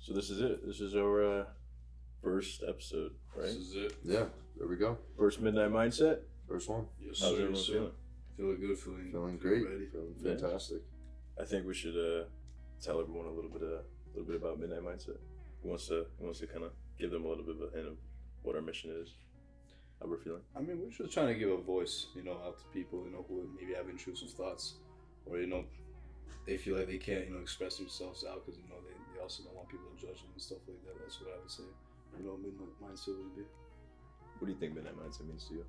So this is it. This is our first episode, right? This is it. Yeah, there we go. First Midnight Mindset. First one. Yes, How's sir. everyone Yes, sir. feeling? Feeling good. Feeling great. Ready. Feeling Yeah. fantastic. I think we should tell everyone a little bit about Midnight Mindset. Who wants to kind of give them a little bit of a hint of what our mission is, how we're feeling. I mean, we're just trying to give a voice, out to people, who maybe have intrusive thoughts, or they feel like they can't, express themselves out because they also don't want people to judge them and stuff like that. That's what I would say. Midnight mindset would be. What do you think Midnight Mindset means to you?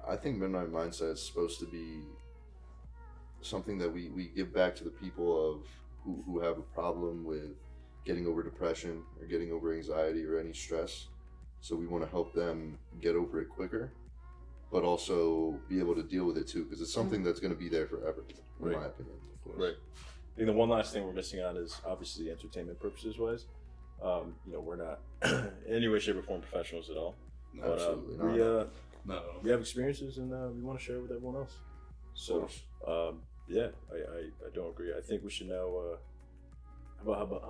I think Midnight Mindset is supposed to be something that we give back to the people of who have a problem with getting over depression or getting over anxiety or any stress. So we want to help them get over it quicker, but also be able to deal with it too, because it's something that's going to be there forever, in my opinion. Of course. Right. I think the one last thing we're missing on is obviously entertainment purposes wise. We're not in any way, shape, or form professionals at all. No, But absolutely no. we have experiences and we want to share with everyone else. So I don't agree. I think we should know how about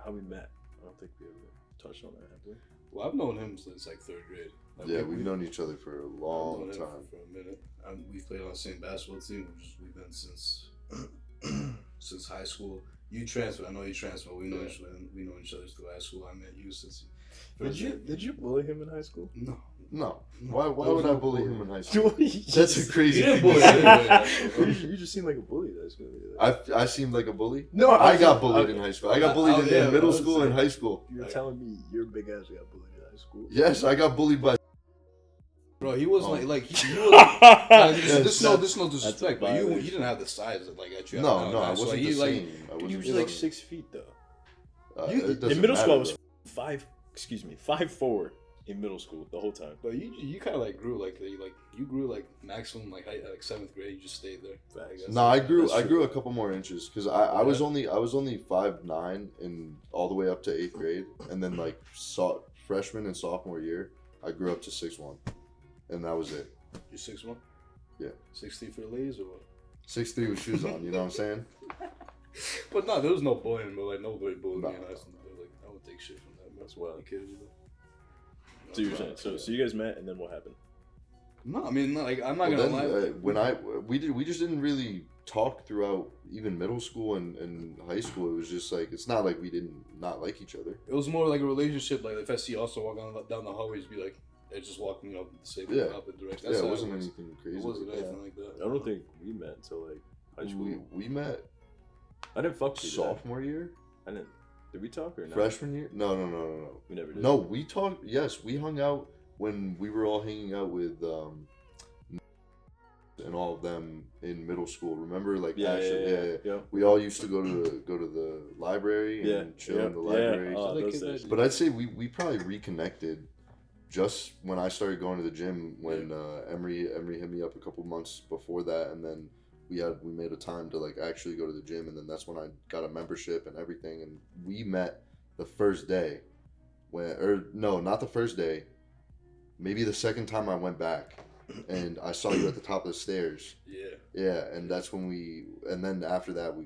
how we met. I don't think we ever touched on that, have we? Well, I've known him since like third grade. Yeah, we've known each other for a long I've known him time. for a minute. We've played on the same basketball team. We've been since high school. You transferred. I know you transferred. We know each other through high school. I met you since. Did you bully him in high school? No. Why would I bully him in high school? That's That's a crazy. You didn't bully him. You just seem like a bully in high school. I seemed like a bully. No, I got bullied in high school. I got bullied in middle I school and high school. You're telling me your big ass got bullied in high school? Yes, I got bullied by. Bro, he wasn't like he was. This no disrespect, but you didn't have the size like that you have No, now. I So wasn't he, the like, same. I wasn't You was the like same. 6 feet though. It doesn't In middle school, I matter, was 5'4" in middle school the whole time. But you kind of like grew you grew like maximum like height at like 7th grade. You just stayed there. Facts. No, I grew That's true. a couple more inches because I was only 5'9" and all the way up to 8th grade, and then like freshman and sophomore year I grew up to 6'1", and that was it. You're 6'1"? Yeah. 6'3" for the ladies or what? 6'3" with shoes on. You know what I'm saying? But no, there was no bullying, but like nobody bullied me No. in high school. Like I would take shit from that. Bro. That's wild. You kidding me? So you're saying so you guys met and then what happened? No, I mean like I'm not Well, gonna lie. when we just didn't really talk throughout even middle school and high school. It was just like it's not like we didn't not like each other. It was more like a relationship. Like if I see also walking down the hallway, just be like, they just walking the same opposite direction. That's Yeah, it how wasn't was. anything crazy. It wasn't like that. anything like that. I don't think we met until like high school. We met I didn't fuck with you. sophomore year, I didn't. Did we talk or not? freshman year. No. We never did. No, we talked. Yes, we hung out when we were all hanging out with and all of them in middle school. Remember, like Ashley? Yeah. We all used to go to the library and chill in the library. Oh, So those they days. But I'd say we probably reconnected just when I started going to the gym. When Emery hit me up a couple months before that, and then we made a time to like actually go to the gym, and then that's when I got a membership and everything. And we met the first day, not the first day, maybe the second time I went back, and I saw you at the top of the stairs. Yeah, and that's when and then after that we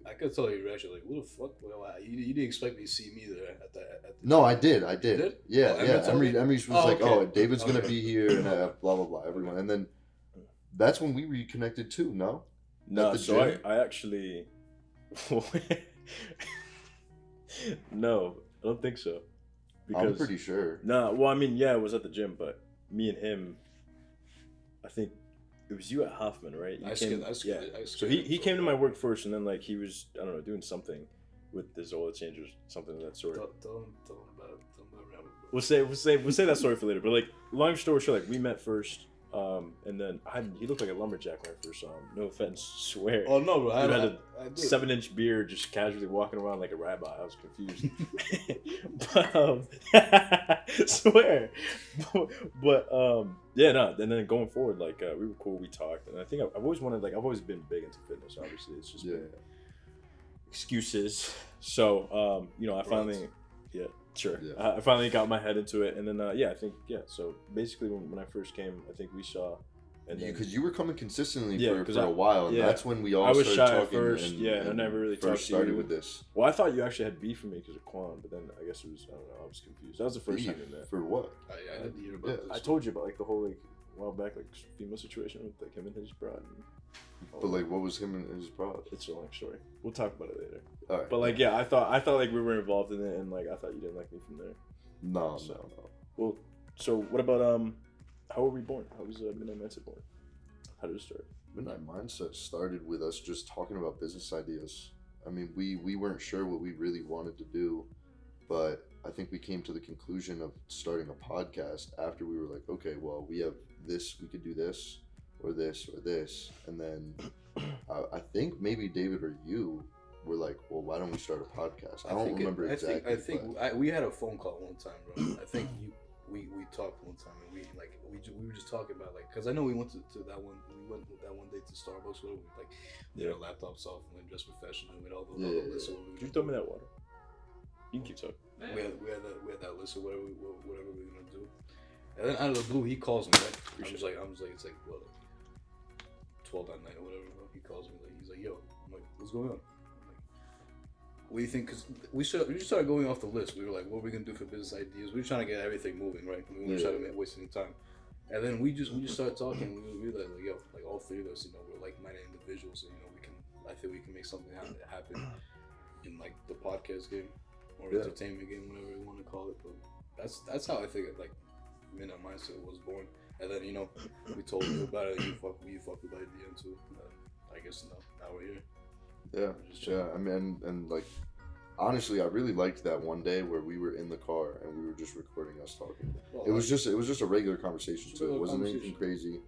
I could tell you actually like, what the fuck? Well, you didn't expect me to see me there at the No, I did. did? Yeah, Oh, yeah. Emery was like, okay. "Oh, David's gonna Okay. be here," and blah blah blah. Everyone, and then that's when we reconnected too. No, No, At the so gym? I actually no, I don't think so. I'm pretty sure. Nah, well, I mean, yeah, it was at the gym, but me and him, I think it was you at Hoffman, right? I skipped So he came to my work first, and then like he was, I don't know, doing something with his oil change or something of that sort. Tell him about it. We'll say that story for later. But like, long story short, like we met first, and then he looked like a lumberjack when I first saw him. No offense, swear. Oh no, bro! Dude had I a did. 7-inch beard, just casually walking around like a rabbi. I was confused. But swear. But yeah, no. And then going forward, like we were cool. We talked, and I think I've always wanted, like, I've always been big into fitness. Obviously, it's just been excuses. So I finally, sure. Yeah. I finally got my head into it, and then I think so basically when I first came, I think we saw And then, because you were coming consistently Yeah, for a while, and yeah. that's when we all I was started shy at talking. first, and, and I never really first talked started to you. with this. Well, I thought you actually had beef with me because of Quan, but then I guess it was, I don't know, I was confused. That was the first Beef time we met. for what? I didn't hear about Yeah, this. I told you about like the whole like a while back like female situation with like him and his broad. But like, what was him and his problem? It's a long story. We'll talk about it later. All right. But like, yeah, I thought like we were involved in it, and like I thought you didn't like me from there. No. Well, so what about how were we born? How was Midnight Mindset born? How did it start? Midnight Mindset started with us just talking about business ideas. I mean, we weren't sure what we really wanted to do, but I think we came to the conclusion of starting a podcast after we were like, okay, well, we have this, we could do this, or this, or this. And then I think maybe David or you were like, well, why don't we start a podcast? I don't remember exactly. I think we had a phone call one time, bro. I think we talked one time, and we were just talking about like, because I know we went to that one. We went that one day to Starbucks where we like had our laptops off and dressed professionally with all the lists. You throw me that water. You can keep talking. We had that list of whatever we were gonna do, and then out of the blue he calls me. Right? I was like, it's like what, 12 that night or whatever. Bro. He calls me like, he's like, yo, I'm like, what's going on? What do you think? Because we started going off the list. We were like, what are we gonna do for business ideas? We were trying to get everything moving, right? We weren't trying to waste any time. And then we just started talking. We realized like, yo, like all three of us, you know, we're like-minded individuals, and you know, I think we can make something happen in like the podcast game or entertainment game, whatever you want to call it. But that's how I think like Midnight Mindset was born. And then, you know, we told you about it. You fucked with the idea too. I guess now we're here. Yeah. I mean, and like, honestly, I really liked that one day where we were in the car and we were just recording us talking. Well, it was just a regular conversation too. It wasn't anything crazy.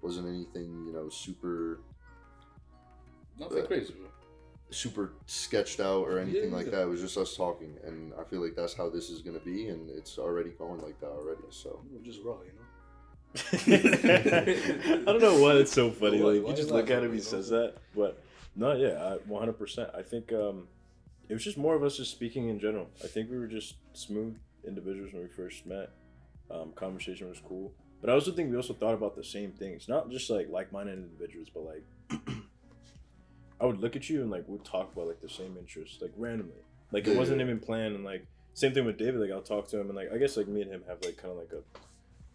Wasn't anything, you know, super. Nothing crazy, bro. Super sketched out or anything like that. It was just us talking, and I feel like that's how this is gonna be, and it's already going like that already. So we're just raw, you know. I don't know why it's so funny. Like you just look at him, he says that, but no, yeah, 100%. I think it was just more of us just speaking in general. I think we were just smooth individuals when we first met. Conversation was cool, but I also think we also thought about the same things, not just like-minded individuals, but like I would look at you and like we'd talk about like the same interests, like randomly. Like it wasn't even planned, and like same thing with David. Like I'll talk to him, and like I guess like me and him have like kind of like a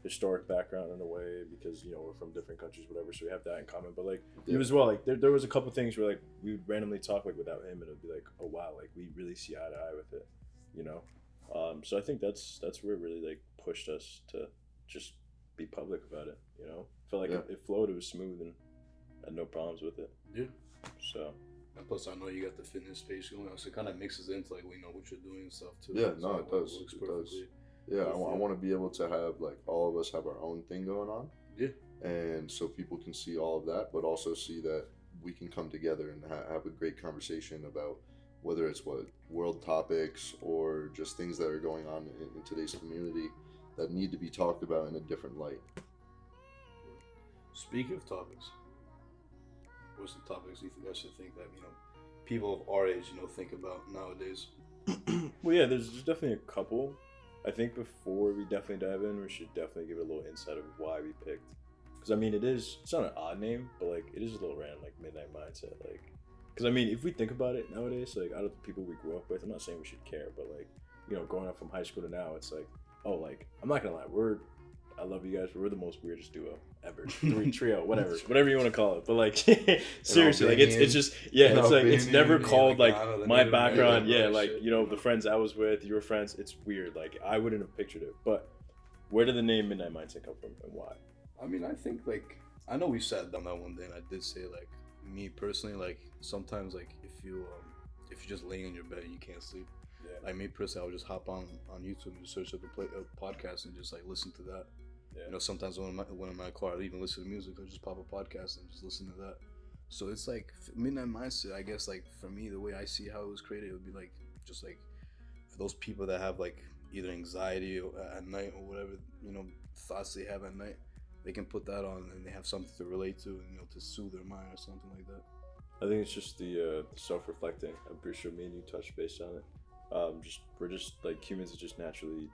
historic background in a way because you know we're from different countries, whatever. So we have that in common. But like you as well. Like there was a couple things where like we would randomly talk like without him, and it'd be like, oh wow, like we really see eye to eye with it, you know. So I think that's where it really like pushed us to just be public about it. You know, felt like it flowed. It was smooth and had no problems with it. Yeah. So. And plus, I know you got the fitness space going on, so it kind of mixes into like we know what you're doing and stuff too. Yeah, so no, it does. Works it perfectly. does. Yeah, I want to be able to have like all of us have our own thing going on. Yeah. And so people can see all of that, but also see that we can come together and have a great conversation about whether it's world topics or just things that are going on in today's community that need to be talked about in a different light. Speaking of topics, what's the topics you guys should think that, you know, people of our age, you know, think about nowadays? Well, yeah, there's definitely a couple. I think before we definitely dive in, we should definitely give it a little insight of why we picked. Because, I mean, it's not an odd name, but, like, it is a little random, like, Midnight Mindset. Like, because, I mean, if we think about it nowadays, like, out of the people we grew up with, I'm not saying we should care, but, like, you know, growing up from high school to now, it's like, oh, like, I'm not going to lie, I love you guys, but we're the most weirdest duo ever. Trio, whatever you want to call it. But like, seriously, like it's just, it's like, it's never called like my background. Yeah, like, you know, the friends I was with, your friends, it's weird. Like I wouldn't have pictured it. But where did the name Midnight Mindset come from and why? I mean, I think like, I know we sat down that one day and I did say like, me personally, like sometimes like if you're just laying in your bed and you can't sleep, like me personally, I would just hop on YouTube and just search up a podcast and just like listen to that. Yeah. You know, sometimes when I'm in my car, I even listen to music. I just pop a podcast and just listen to that. So it's like Midnight Mindset. I guess like for me, the way I see how it was created, it would be like just like for those people that have like either anxiety at night or whatever, you know, thoughts they have at night, they can put that on and they have something to relate to, you know, to soothe their mind or something like that. I think it's just the self-reflecting. I'm pretty sure me and you touched base on it. We're just like humans are just naturally.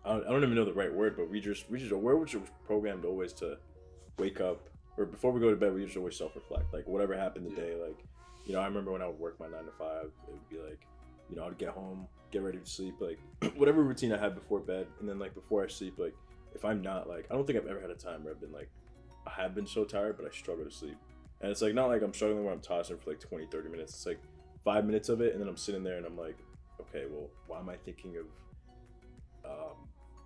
I don't even know the right word, but we're programmed always to wake up, or before we go to bed, we just always self-reflect. Like, whatever happened today, like, you know, I remember when I would work my 9 to 5, it would be like, you know, I'd get home, get ready to sleep, like, whatever routine I had before bed, and then, like, before I sleep, like, if I'm not, like, I don't think I've ever had a time where I've been, like, I have been so tired, but I struggle to sleep. And it's, like, not like I'm struggling where I'm tossing for, like, 20, 30 minutes. It's, like, 5 minutes of it, and then I'm sitting there, and I'm like, okay, well, why am I thinking of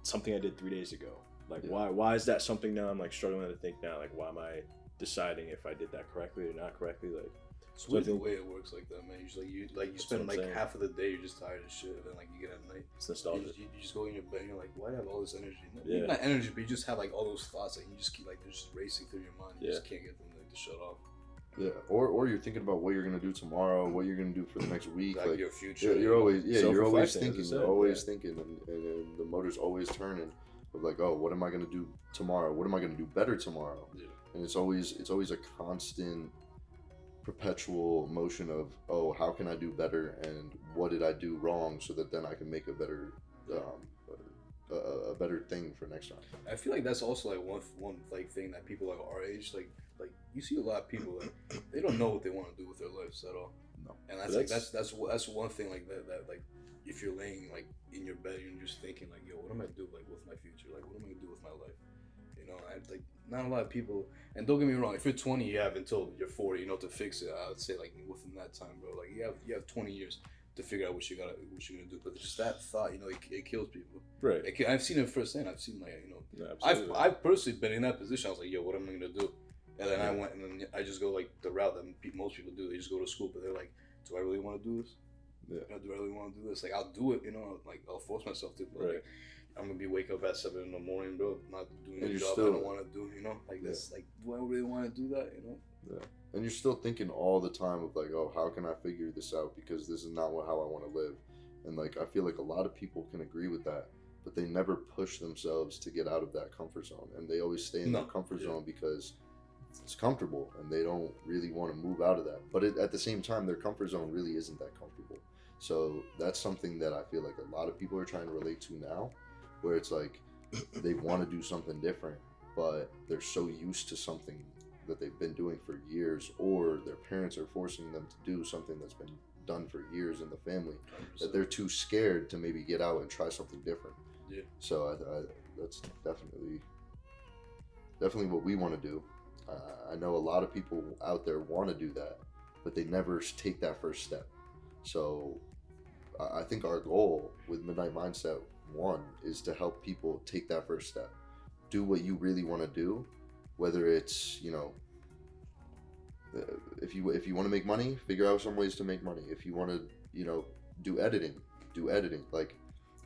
something I did 3 days ago? Like, why is that something now I'm, like, struggling to think now? Like, why am I deciding if I did that correctly or not correctly? Like, it's weird the way it works like that, man. You spend like half of the day you're just tired as shit, and then like you get at night, it's nostalgic. You just go in your bed and you're like, why do I have all this energy? Maybe not energy, but you just have like all those thoughts that you just keep like they're just racing through your mind. You just can't get them like, to shut off. Yeah, or you're thinking about what you're gonna do tomorrow, what you're gonna do for the next week, like your future. You're always thinking, and the motor's always turning. Of like, oh, what am I gonna do tomorrow? What am I gonna do better tomorrow? Yeah. And it's always a constant, perpetual motion of, oh, how can I do better, and what did I do wrong, so that then I can make a better a better thing for next time. I feel like that's also like one like thing that people like our age like you see a lot of people that they don't know what they want to do with their lives at all. No, and that's one thing like that like if you're laying like in your bed and you're just thinking like, yo, what am I gonna do like with my future? Like, what am I gonna do with my life? You know, like not a lot of people. And don't get me wrong, if you're 20, you have until you're 40, you know, to fix it. I would say like within that time, bro. Like you have 20 years to figure out what you're gonna do. But just that thought, you know, it kills people. Right. I've seen it firsthand. I've seen like, you know, I've personally been in that position. I was like, yo, what am I gonna do? And then I went and then I just go like the route that most people do. They just go to school, but they're like, do I really want to do this? Yeah. You know, do I really want to do this? Like, I'll do it, you know, like I'll force myself to. But like, I'm gonna be wake up at 7 in the morning, bro, not doing the job I don't want to do, you know? Like that's like, do I really want to do that, you know? Yeah. And you're still thinking all the time of like, oh, how can I figure this out? Because this is not how I want to live. And like, I feel like a lot of people can agree with that, but they never push themselves to get out of that comfort zone. And they always stay in their comfort zone because it's comfortable and they don't really want to move out of that. But at the same time, their comfort zone really isn't that comfortable. So that's something that I feel like a lot of people are trying to relate to now, where it's like they want to do something different, but they're so used to something that they've been doing for years, or their parents are forcing them to do something that's been done for years in the family, 100%. That they're too scared to maybe get out and try something different. Yeah. So that's definitely what we want to do. I know a lot of people out there want to do that, but they never take that first step. So I think our goal with Midnight Mindset 1 is to help people take that first step. Do what you really want to do, whether it's, you know, if you want to make money, figure out some ways to make money. If you want to, you know, do editing. Like,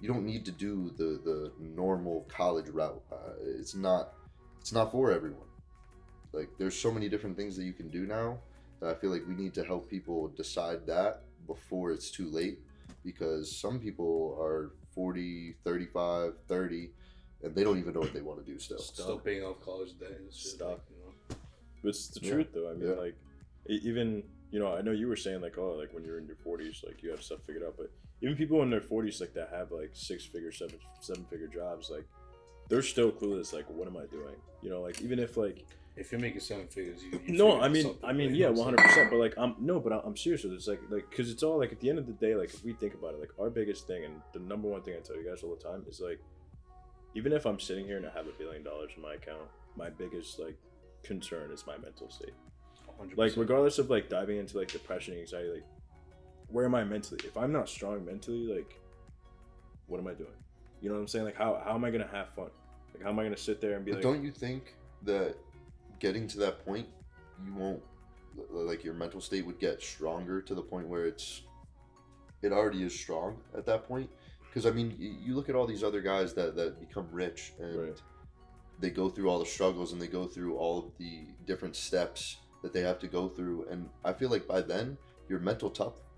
you don't need to do the normal college route. It's not for everyone. Like, there's so many different things that you can do now that I feel like we need to help people decide that before it's too late, because some people are 40, 35, 30, and they don't even know what they want to do still paying off college debt and shit. Like, you know. It's the truth though. I mean, like, even, you know, I know you were saying like, oh, like when you're in your 40s, like you have stuff figured out, but even people in their 40s, like that have like 6-figure, 7-figure jobs, like they're still clueless. Like, what am I doing? You know, like even if like, if you're making 7 figures, you no, I mean, yeah, 100%. But like, I'm serious with this. Like, because it's all like at the end of the day, like if we think about it, like our biggest thing and the number one thing I tell you guys all the time is like, even if I'm sitting here and I have $1 billion in my account, my biggest like concern is my mental state. 100%. Like, regardless of like diving into like depression, anxiety, like where am I mentally? If I'm not strong mentally, like what am I doing? You know what I'm saying? Like how am I gonna have fun? Like how am I gonna sit there and be but like? Don't you think that getting to that point, you won't, like your mental state would get stronger to the point where it already is strong at that point? Because I mean, you look at all these other guys that become rich and they go through all the struggles and they go through all of the different steps that they have to go through, and I feel like by then your mental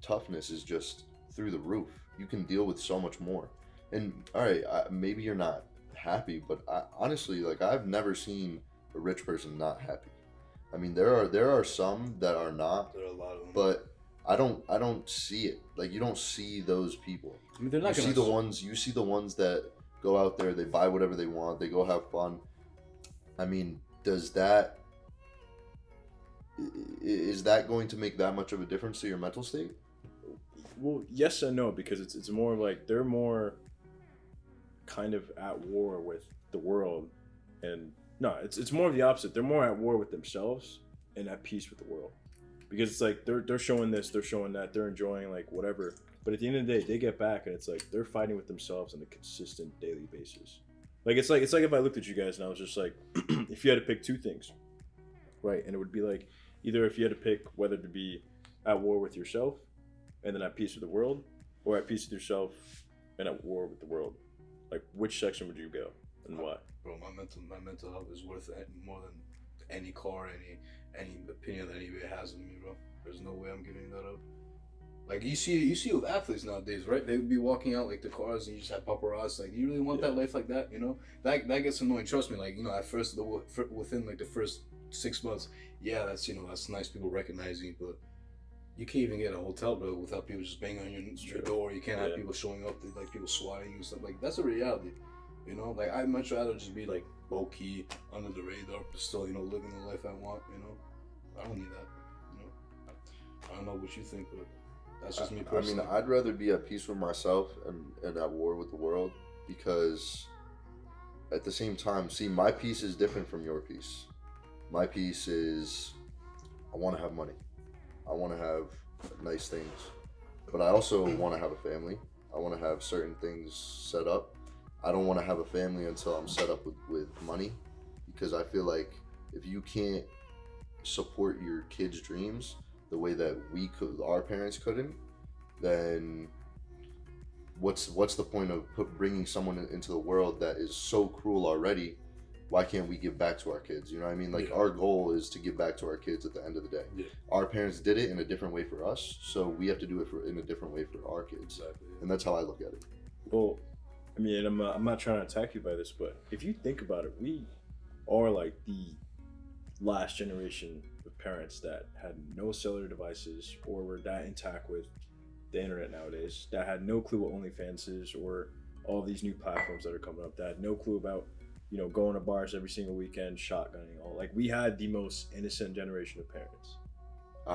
toughness is just through the roof. You can deal with so much more. And all right, maybe you're not happy, but honestly, like I've never seen a rich person not happy. I mean, there are some that are not. There are a lot of them. But I don't see it. Like, you don't see those people. I mean, they're not. You see the ones that go out there, they buy whatever they want, they go have fun. I mean, is that going to make that much of a difference to your mental state? Well, yes and no, because it's more like they're more kind of at war with the world, and no, it's more of the opposite. They're more at war with themselves and at peace with the world, because it's like they're showing this, they're showing that, they're enjoying like whatever, but at the end of the day, they get back and it's like they're fighting with themselves on a consistent daily basis. Like it's like if I looked at you guys and I was just like, if you had to pick two things, right, and it would be like either if you had to pick whether to be at war with yourself and then at peace with the world, or at peace with yourself and at war with the world, like which section would you go and why? Bro, my mental health is worth more than any car, any opinion that anybody has of me, bro. There's no way I'm giving that up. Like you see with athletes nowadays, right? They would be walking out like the cars and you just have paparazzi. Like, you really want that life like that? You know, that gets annoying. Trust me. Like, you know, at first within like the first 6 months, yeah, that's that's nice, people recognizing you, but you can't even get a hotel, bro, without people just banging on your door. You can't have people showing up, like people swatting you and stuff. Like, that's a reality. You know, like I'd much rather just be like low key, under the radar, but still, living the life I want. I don't need that. I don't know what you think, but that's just me personally. I mean, I'd rather be at peace with myself and at war with the world, because at the same time, see, my peace is different from your peace. My peace is, I want to have money. I want to have nice things. But I also want to have a family. I want to have certain things set up. I don't want to have a family until I'm set up with money, because I feel like if you can't support your kids' dreams the way that our parents couldn't, then what's the point of bringing someone into the world that is so cruel already? Why can't we give back to our kids? You know what I mean? Like, our goal is to give back to our kids at the end of the day. Yeah. Our parents did it in a different way for us, so we have to do it in a different way for our kids. Exactly. And that's how I look at it. Well, I mean, I'm not trying to attack you by this, but if you think about it, we are like the last generation of parents that had no cellular devices or were that intact with the internet nowadays, that had no clue what OnlyFans is or all these new platforms that are coming up, that had no clue about, going to bars every single weekend, shotgunning, all. Like, we had the most innocent generation of parents.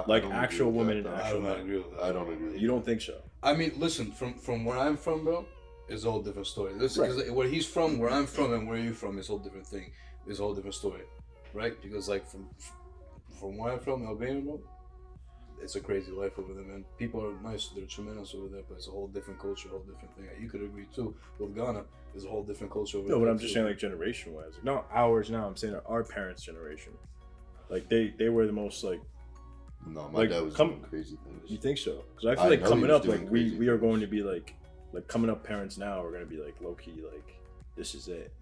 Like actual women and actual men. I don't agree. You don't think so? I mean, listen, from where I'm from, bro, it's a whole different story. Listen, because where he's from, where I'm from, and where you're from is a whole different thing. It's a whole different story, right? Because like from where I'm from, Albania, bro, it's a crazy life over there, man. People are nice, they're tremendous over there, but it's a whole different culture, a whole different thing. You could agree too. With Ghana, there's a whole different culture over there. No, but I'm just saying, like, generation-wise, like, not ours now. I'm saying our parents' generation, like they were the most like. No, my dad was doing crazy things. You think so? Because I feel like coming up, like we are going to be like coming up parents now are going to be like low key, like this is it.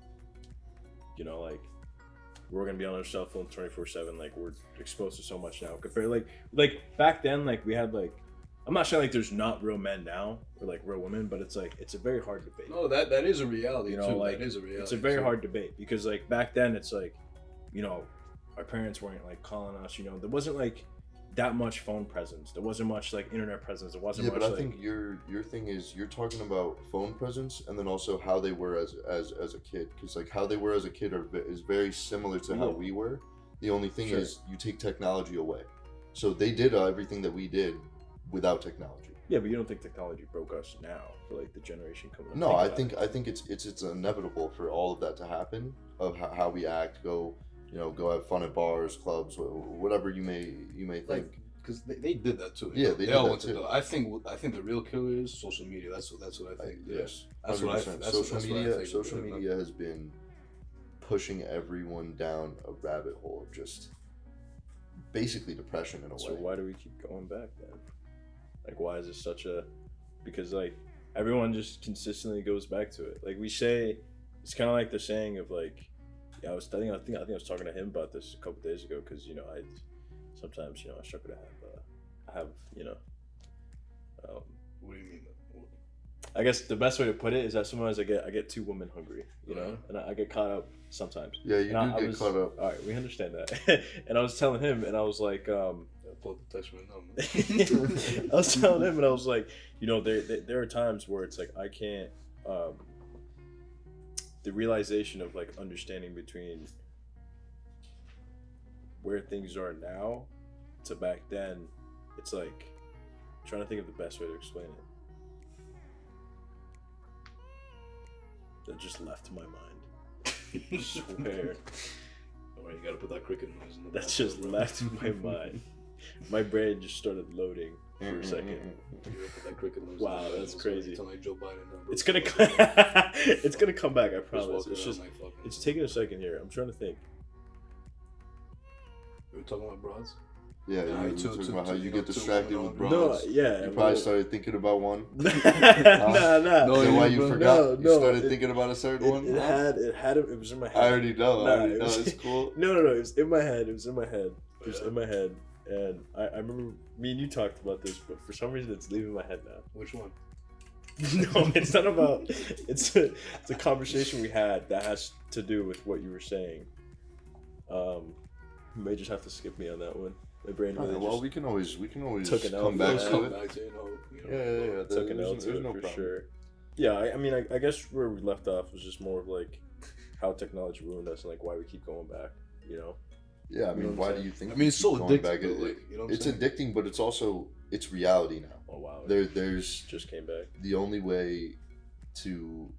Like we're going to be on our cell phone 24/7. Like we're exposed to so much now. Compared like back then, like we had like, I'm not saying like there's not real men now or like real women, but it's like it's a very hard debate. No, that is a reality. Too. Like that is a reality. It's a very hard debate because like back then it's like, our parents weren't like calling us. There wasn't like that much phone presence. There wasn't much like internet presence. There wasn't much. Yeah, but I think your thing is you're talking about phone presence and then also how they were as a kid, because like how they were as a kid is very similar to how we were. The only thing is you take technology away. So they did everything that we did without technology. Yeah, but you don't think technology broke us now for like the generation coming up? No, I think it's inevitable for all of that to happen, of how we act, go have fun at bars, clubs, whatever you may think. Because they did that too. Yeah, they all went to. I think the real killer is social media. That's what I think. Yes, that's 100%. What I think. Social media has been pushing everyone down a rabbit hole of just basically depression in a way. So why do we keep going back then? Like, why is this such a? Because like everyone just consistently goes back to it. Like we say, it's kind of like the saying of like. Yeah, I think I was talking to him about this a couple days ago because I sometimes I struggle to have what do you mean? I guess the best way to put it is that sometimes I get too woman hungry, and I get caught up sometimes. Yeah, you get caught up. All right, we understand that. And I was telling him, and I was like, pull the text right now. I was telling him, and I was like, there are times where it's like I can't. the realization of like understanding between where things are now to back then, it's like trying to think of the best way to explain it. That just left my mind. I swear. Alright, you gotta put that cricket noise in the That just left my mind. My brain just started loading for a second. You gotta put that cricket noise Wow, in the that's crazy. Sound like Joe Biden now, bro. It's gonna it's gonna come back, I promise. It's taking a second here. I'm trying to think. We were talking about broads? Yeah, you were talking about how you get distracted with No, bros. yeah. You probably started thinking about one. Nah. Is that why you forgot? No, you started thinking about a certain one? It was in my head. I already know. Nah, It's cool. No, it was in my head. It was in my head. And I remember me and you talked about this, but for some reason it's leaving my head now. Which one? No, it's not about. It's a conversation we had that has to do with what you were saying. You may just have to skip me on that one. My brain really we can always took an L come back for to that. it. Yeah. Took an L to it for sure. Yeah, I mean, I guess where we left off was just more of like how technology ruined us and like why we keep going back. You know. Yeah, I mean, why do you think? I mean, it's so addicting. Back Though, like, you know what I'm it's saying? addicting, but it's reality now. Oh wow. There's just came back. The only way to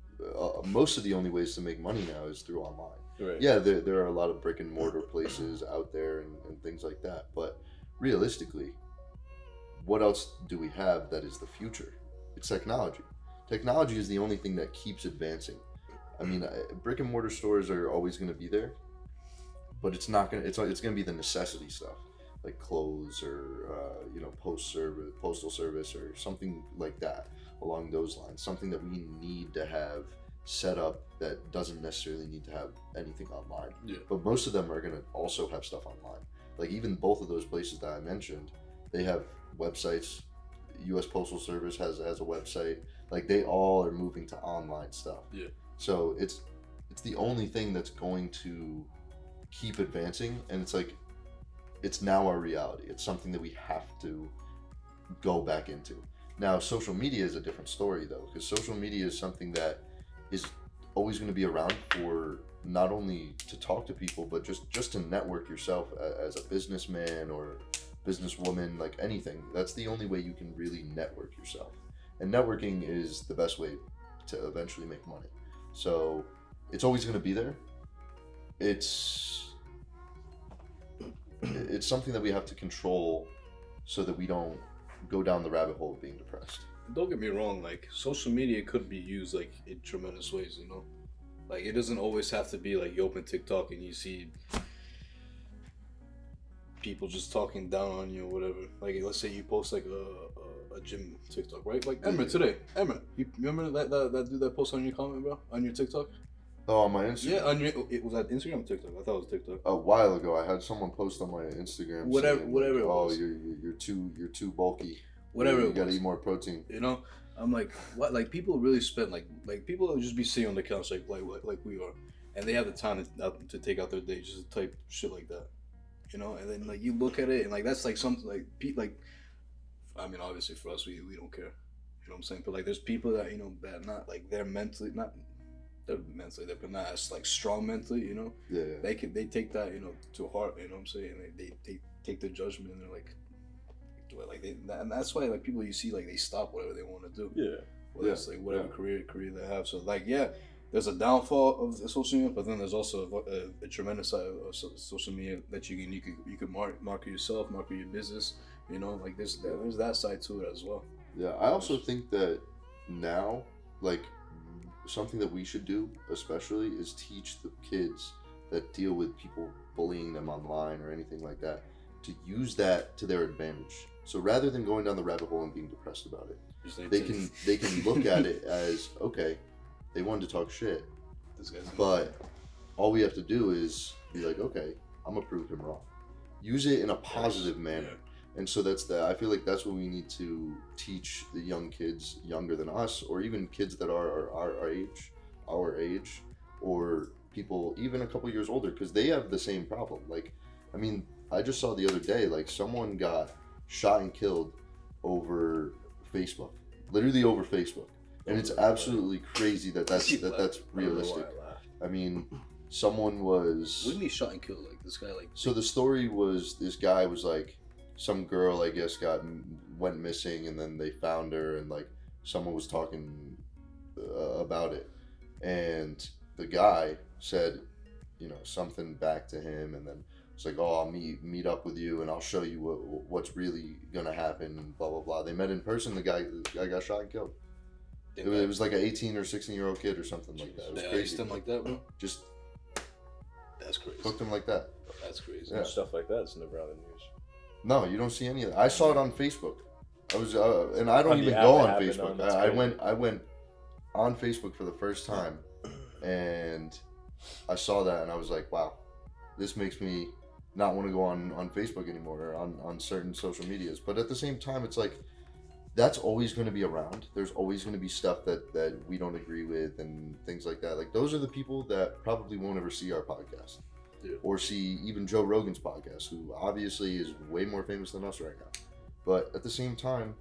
most of the only ways to make money now is through online. Right. Yeah, there are a lot of brick and mortar places out there and things like that. But realistically, what else do we have that is the future? It's technology. Technology is the only thing that keeps advancing. I mean, brick and mortar stores are always going to be there, but it's not going to. It's going to be the necessity stuff, like clothes or postal service or something like that along those lines. Something that we need to have set up that doesn't necessarily need to have anything online. Yeah. But most of them are going to also have stuff online. Like even both of those places that I mentioned, they have websites. U.S. Postal Service has a website. Like they all are moving to online stuff. Yeah. So it's the only thing that's going to keep advancing, and it's like it's now our reality. It's something that we have to go back into. Now, social media is a different story though, because social media is something that is always going to be around for not only to talk to people, but just to network yourself as a businessman or businesswoman, like anything. That's the only way you can really network yourself. And networking is the best way to eventually make money. So it's always going to be there. It's something that we have to control so that we don't go down the rabbit hole of being depressed. Don't get me wrong, like social media could be used like in tremendous ways, you know? Like it doesn't always have to be like you open TikTok and you see people just talking down on you or whatever. Like let's say you post like a gym TikTok, right? Like Emma today. Emma, you remember that dude that posted on your comment, bro? On your TikTok? Oh, on my Instagram? Yeah, it was that Instagram or TikTok? I thought it was TikTok. A while ago, I had someone post on my Instagram whatever saying, it oh, was. you're too bulky. Whatever you gotta eat more protein. You know, I'm like, what? Like people really spend like people will just be sitting on the couch like we are, and they have the time to take out their day just to type shit like that, you know. And then like you look at it and like that's like something like I mean, obviously for us we don't care, you know what I'm saying? But like there's people that, you know, that not like they're mentally not. They're mentally, they're not as like strong mentally, you know. Yeah. They take that, you know, to heart, you know what I'm saying? And they take the judgment and they're like, do it like they, and that's why like people you see like they stop whatever they want to do. Yeah. Whether it's like whatever career they have. So like there's a downfall of social media, but then there's also a tremendous side of social media that you could market yourself, market your business. You know, like there's that side to it as well. Yeah, I also think that now, like, something that we should do especially is teach the kids that deal with people bullying them online or anything like that to use that to their advantage. So rather than going down the rabbit hole and being depressed about it, they can look at it as, okay, they wanted to talk shit, but all we have to do is be like, okay, I'm gonna prove him wrong. Use it in a positive manner. Yeah. And so I feel like that's what we need to teach the young kids younger than us, or even kids that are our age, or people even a couple years older, because they have the same problem. Like, I mean, I just saw the other day, like someone got shot and killed over Facebook, literally over Facebook. And it's absolutely crazy that's realistic. I mean, someone was. What do you mean shot and killed? Like this guy, like. So the story was this guy was like, some girl I guess went missing, and then they found her, and like someone was talking about it, and the guy said, something back to him, and then it's like, oh, I'll meet up with you, and I'll show you what's really gonna happen, and blah blah blah. They met in person. The guy got shot and killed. It was like an 18 or 16-year-old kid or something like that. It was crazy. Him like that, bro. Just that's crazy. hooked him like that. That's crazy. Yeah. Stuff like that's never on the news. No, you don't see any of that. I saw it on Facebook. I was, and I don't even go on Facebook. I went on Facebook for the first time, and I saw that, and I was like, wow, this makes me not want to go on Facebook anymore, or on certain social medias. But at the same time, it's like, that's always going to be around. There's always going to be stuff that we don't agree with and things like that. Like, those are the people that probably won't ever see our podcast. Yeah. Or see even Joe Rogan's podcast, who obviously is way more famous than us right now. But at the same time,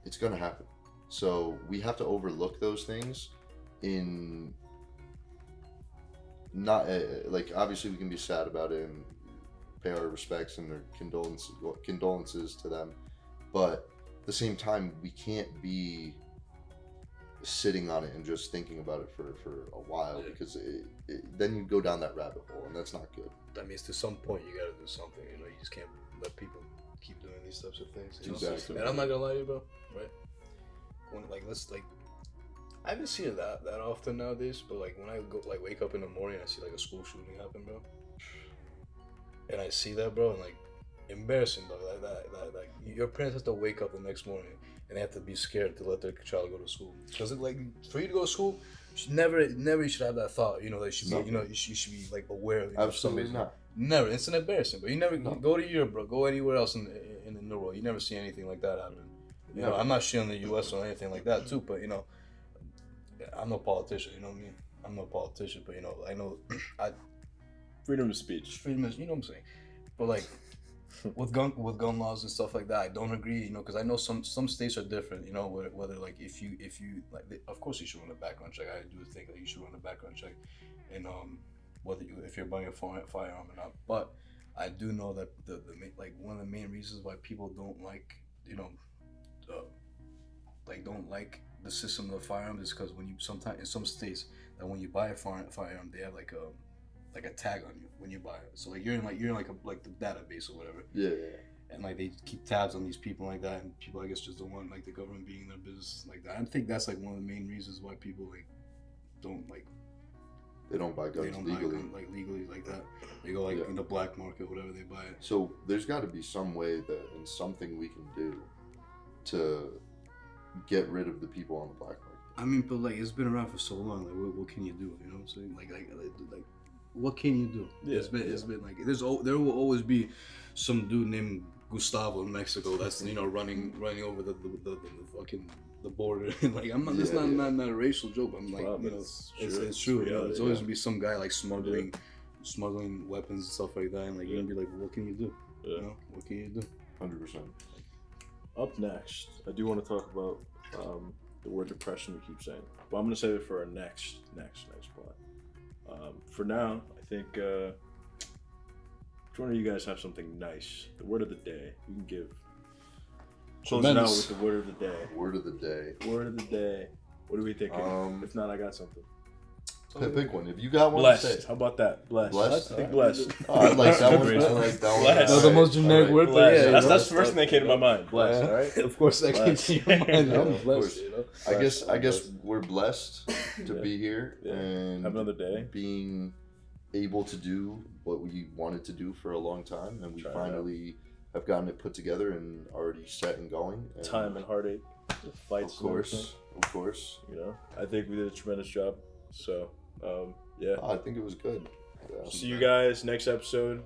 it's going to happen. So we have to overlook those things in not, like, obviously we can be sad about it and pay our respects and their condolences to them. But at the same time, we can't be sitting on it and just thinking about it for a while, because then you go down that rabbit hole, and that's not good. That means to some point you gotta do something. You just can't let people keep doing these types of things. Exactly. And I'm not gonna lie to you, bro. Right? When I haven't seen it that often nowadays. But like when I go wake up in the morning, and I see like a school shooting happen, bro. And I see that, bro, and like embarrassing, though. Like your parents have to wake up the next morning and they have to be scared to let their child go to school. Because like for you to go to school, you should have that thought. That you should be, you should be like aware. Absolutely not. Never. It's an embarrassing. But you never go to Europe, bro. Go anywhere else in the world. You never see anything like that happen. I'm not shitting the U.S. or anything like that too. But I'm no politician. You know what I mean? I'm no politician. But I know Freedom of speech. Freedom is, what I'm saying. But like. with gun laws and stuff like that, I don't agree, because I know some states are different, whether like if you like, of course you should run a background check. I do think that you should run a background check, and if you're buying a firearm or not. But I do know that the one of the main reasons why people don't like don't like the system of the firearm is because sometimes in some states that when you buy a firearm they have like a tag on you when you buy it. So like you're in the database or whatever. Yeah. And like they keep tabs on these people like that, and people I guess just don't want like the government being in their business like that. I think that's like one of the main reasons why people like don't like. They don't buy guns legally. Legally like that. They go in the black market, whatever they buy it. So there's got to be some way and something we can do to get rid of the people on the black market. I mean, but like it's been around for so long. Like what can you do? You know what I'm saying? Like what can you do? Yeah, it's been like there will always be some dude named Gustavo in Mexico that's running over the fucking the border. Like I'm not. It's not a racial joke. I'm like it's true. There's always gonna be some guy like smuggling weapons and stuff like that. And like you're gonna be like, what can you do? Yeah. What can you do? 100%. Up next, I do want to talk about the word depression we keep saying. But I'm gonna save it for our next part. For now, I think which one of you guys have something nice? The word of the day. You can give. Closing out with the word of the day. Word of the day. Word of the day. What do we think? If not, I got something. Pick one. If you got one, blessed. say. How about that? Blessed. Blessed. I think blessed. I like that one. I like that one. Blessed. That's the most generic word, but yeah, that's the first thing that came to my mind. Blessed. All right. Of course, that came to your mind. I'm blessed. I guess we're blessed to be here and have another day, being able to do what we wanted to do for a long time, and we finally have gotten it put together and already set and going. And time and heartache, fights. Of course. I think we did a tremendous job. So, I think it was good. See you guys next episode.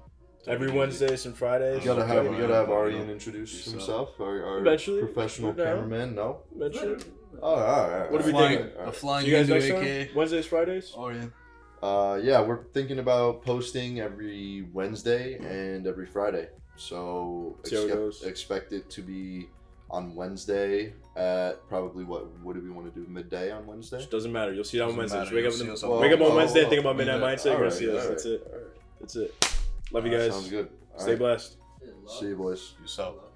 Every Wednesdays and Fridays. We gotta have Arian introduce himself. Our professional cameraman. No. Eventually. All right. What are we thinking? A flying See you guys next AK. time? Wednesdays, Fridays. Arian. We're thinking about posting every Wednesday and every Friday. So expect it to be on Wednesday at probably what do we want to do, midday on Wednesday? It doesn't matter. You'll see it on Wednesday. Matter. Wake You'll see up, us wake up on Wednesday and think about yeah. Midnight Mindset. You're All gonna right, see us. all That's right, it. all right. That's it. Love you guys. Sounds good. All Stay right. blessed. See you, boys. Peace out.